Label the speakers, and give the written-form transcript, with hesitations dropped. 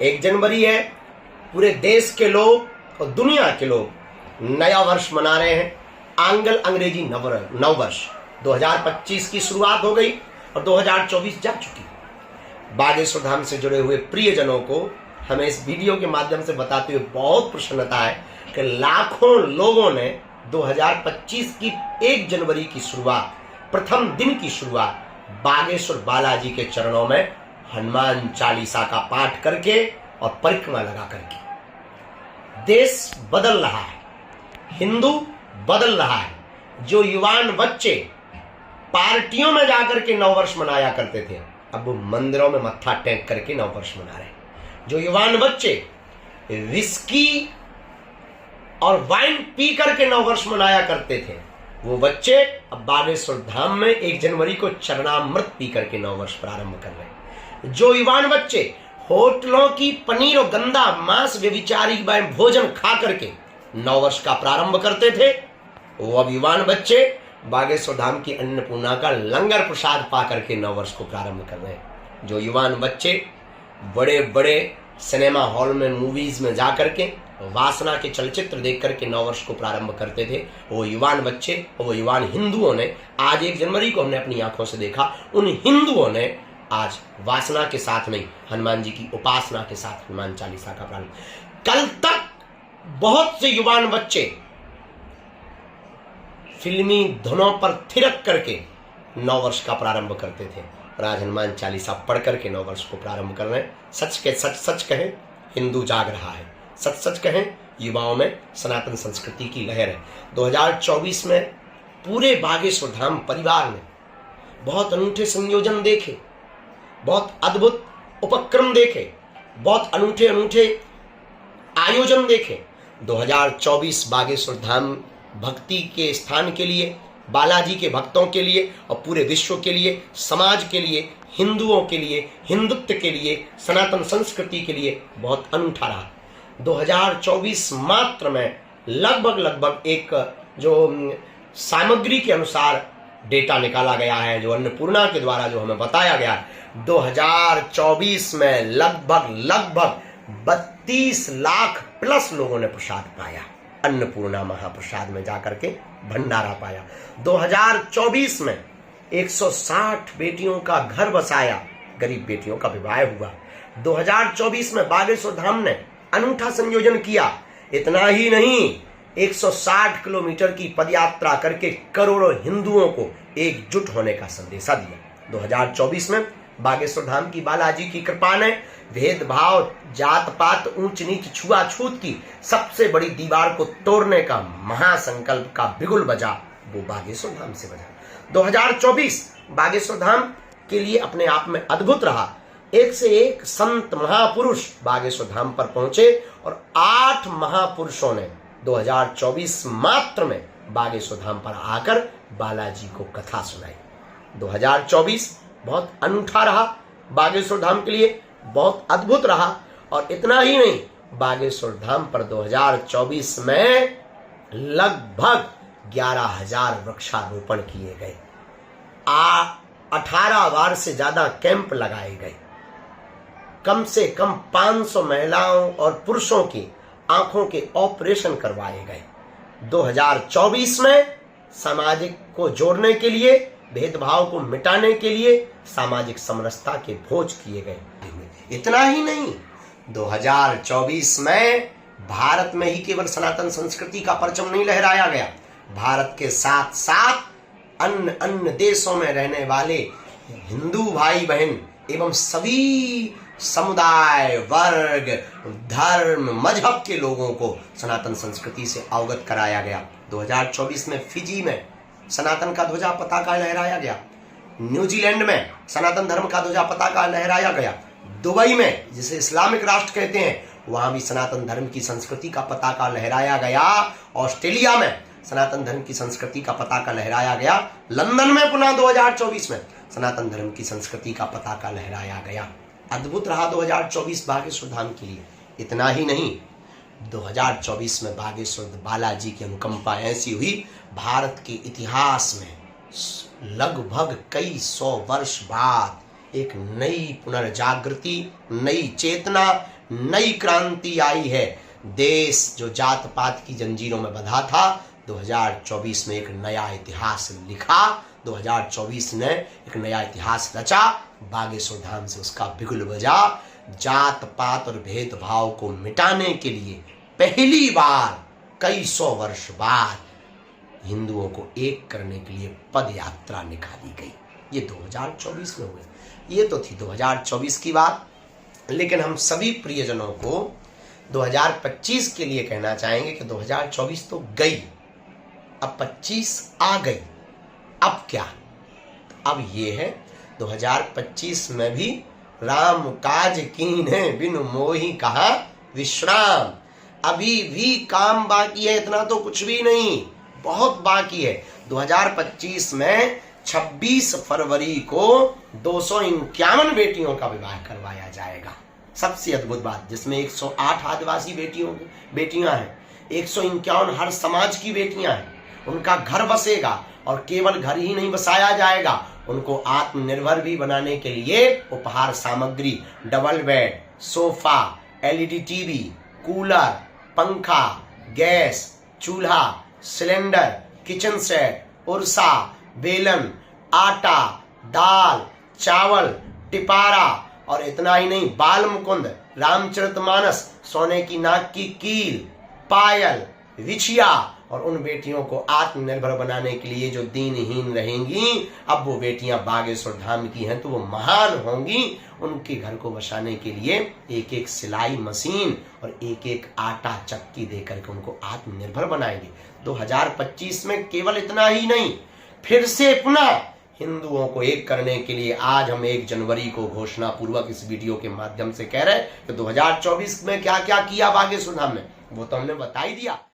Speaker 1: 1 जनवरी है। पूरे देश के लोग और दुनिया के लोग नया वर्ष मना रहे हैं। आंग्ल अंग्रेजी नववर्ष 2025 की शुरुआत हो गई और 2024 जा चुकी। बागेश्वर धाम से जुड़े हुए प्रियजनों को हमें इस वीडियो के माध्यम से बताते हुए बहुत प्रसन्नता है कि लाखों लोगों ने 2025 की 1 जनवरी की शुरुआत, प्रथम दिन की शुरुआत बागेश्वर बालाजी के चरणों में हनुमान चालीसा का पाठ करके और परिक्रमा लगा करके। देश बदल रहा है, हिंदू बदल रहा है। जो युवान बच्चे पार्टियों में जाकर के नववर्ष मनाया करते थे, अब वो मंदिरों में मत्था टेक करके नववर्ष मना रहे हैं। जो युवान बच्चे विस्की और वाइन पी करके नववर्ष मनाया करते थे, वो बच्चे अब बागेश्वर धाम में 1 जनवरी को चरणामृत पी करके नववर्ष प्रारंभ कर रहे हैं। जो युवान बच्चे होटलों की पनीर और गंदा मांस व्यभिचारी भोजन खा करके नववर्ष का प्रारंभ करते थे, वो अब युवान बच्चे बागेश्वर धाम की अन्नपूर्णा का लंगर प्रसाद पा करके नववर्ष को प्रारंभ कर रहे हैं। जो युवान बच्चे बड़े बड़े सिनेमा हॉल में मूवीज में जाकर के वासना के चलचित्र देख करके नववर्ष को प्रारंभ करते थे, वो युवान बच्चे और वो युवान हिंदुओं ने आज 1 जनवरी को हमने अपनी आंखों से देखा, उन हिंदुओं ने आज वासना के साथ नहीं, हनुमान जी की उपासना के साथ हनुमान चालीसा का प्रारंभ। कल तक बहुत से युवान बच्चे फिल्मी धुनों पर थिरक करके नववर्ष का प्रारंभ करते थे और आज हनुमान चालीसा पढ़ करके नववर्ष को प्रारंभ कर रहे हैं। सच कहें हिंदू जाग रहा है, सच कहें युवाओं में सनातन संस्कृति की लहर है। 2024 में पूरे बागेश्वर धाम परिवार ने बहुत अनूठे संयोजन देखे, बहुत अद्भुत उपक्रम देखे, बहुत अनूठे आयोजन देखे। 2024 बागेश्वर धाम भक्ति के स्थान के लिए, बालाजी के भक्तों के लिए और पूरे विश्व के लिए, समाज के लिए, हिंदुओं के लिए, हिंदुत्व के लिए, सनातन संस्कृति के लिए बहुत अनूठा रहा। 2024 मात्र में लगभग एक जो सामग्री के अनुसार डेटा निकाला गया है, जो अन्नपूर्णा के द्वारा जो हमें बताया गया, 2024 में लगभग 32 लाख प्लस लोगों ने प्रसाद पाया। अन्नपूर्णा महाप्रसाद में जाकर के भंडारा पाया। 2024 में 160 बेटियों का घर बसाया, गरीब बेटियों का विवाह हुआ। 2024 में बागेश्वर धाम ने अनूठा संयोजन किया। इतना ही नहीं, 160 किलोमीटर की पदयात्रा करके करोड़ों हिंदुओं को एकजुट होने का संदेशा दिया। 2024 में बागेश्वर धाम की बालाजी की कृपा ने भेदभाव, जात पात, ऊंच नीच, छुआछूत की सबसे बड़ी दीवार को तोड़ने का महासंकल्प का बिगुल बजा, वो बागेश्वर धाम से बजा। 2024 बागेश्वर धाम के लिए अपने आप में अद्भुत रहा। एक से एक संत महापुरुष बागेश्वर धाम पर पहुंचे और 8 महापुरुषों ने 2024 मात्र में बागेश्वर धाम पर आकर बालाजी को कथा सुनाई। 2024 बहुत अनूठा रहा बागेश्वर धाम के लिए, बहुत अद्भुत रहा। और इतना ही नहीं, बागेश्वर धाम पर 2024 में लगभग 11,000 वृक्षारोपण किए गए। 18 बार से ज्यादा कैंप लगाए गए। कम से कम 500 महिलाओं और पुरुषों की आंखों के ऑपरेशन करवाए गए। 2024 में सामाजिक को जोड़ने के लिए, भेदभाव को मिटाने के लिए सामाजिक समरसता के भोज किए गए। इतना ही नहीं, 2024 में भारत में ही केवल सनातन संस्कृति का परचम नहीं लहराया गया, भारत के साथ साथ अन्य देशों में रहने वाले हिंदू भाई बहन एवं सभी समुदाय, वर्ग, धर्म, मजहब के लोगों को सनातन संस्कृति से अवगत कराया गया। 2024 में फिजी में सनातन का ध्वजा पताका लहराया गया। न्यूजीलैंड में सनातन धर्म का ध्वजा पताका लहराया गया। दुबई में, जिसे इस्लामिक राष्ट्र कहते हैं, वहां भी सनातन धर्म की संस्कृति का पताका लहराया गया। ऑस्ट्रेलिया में सनातन धर्म की संस्कृति का पताका लहराया गया। लंदन में पुनः 2024 में सनातन धर्म की संस्कृति का पताका लहराया गया। अद्भुत रहा 2024 बागेश्वर धाम के लिए। इतना ही नहीं, 2024 में बागेश्वर बालाजी की अनुकंपा ऐसी हुई, भारत के इतिहास में लगभग कई 100 वर्ष बाद एक नई पुनर्जागृति, नई चेतना, नई क्रांति आई है। देश जो जात पात की जंजीरों में बंधा था, 2024 में एक नया इतिहास लिखा, 2024 ने एक नया इतिहास रचा। बागेश्वर धाम से उसका बिगुल बजा। जात पात और भेदभाव को मिटाने के लिए पहली बार कई सौ वर्ष बाद हिंदुओं को एक करने के लिए पद यात्रा निकाली गई। ये 2024 में हुए। ये तो थी 2024 की बात, लेकिन हम सभी प्रियजनों को 2025 के लिए कहना चाहेंगे कि 2024 तो गई, अब 25 आ गई। अब क्या? अब ये है 2025 में भी राम काज कीन्हे बिनु मोहि कहा विश्राम। अभी भी काम बाकी है, इतना तो कुछ भी नहीं, बहुत बाकी है। 2025 में 26 फरवरी को 251 बेटियों का विवाह करवाया जाएगा। सबसे अद्भुत बात, जिसमें 108 आदिवासी बेटियां हैं, 151 हर समाज की बेटियां हैं। उनका घर बसेगा, और केवल घर ही नहीं बसाया जाएगा, उनको आत्मनिर्भर भी बनाने के लिए उपहार सामग्री, double bed, sofa, LED TV, cooler, पंखा, गैस, चूल्हा, सिलेंडर, किचन सेट, उर्सा, बेलन, आटा, दाल, चावल, टिपारा, और इतना ही नहीं, बाल मुकुंद, रामचरितमानस, सोने की नाक की कील, पायल, विछिया। और उन बेटियों को आत्मनिर्भर बनाने के लिए जो दीनहीन रहेंगी, अब वो बेटियां बागेश्वर धाम की हैं तो वो महान होंगी। उनके घर को बसाने के लिए एक एक सिलाई मशीन और एक एक आटा चक्की देकर के उनको आत्मनिर्भर बनाएंगे। 2025 में केवल इतना ही नहीं, फिर से पुनः हिंदुओं को एक करने के लिए आज हम 1 जनवरी को घोषणा पूर्वक इस वीडियो के माध्यम से कह रहे हैं कि 2024 में क्या क्या किया बागेश्वर धाम में, वो तो हमने बता ही दिया।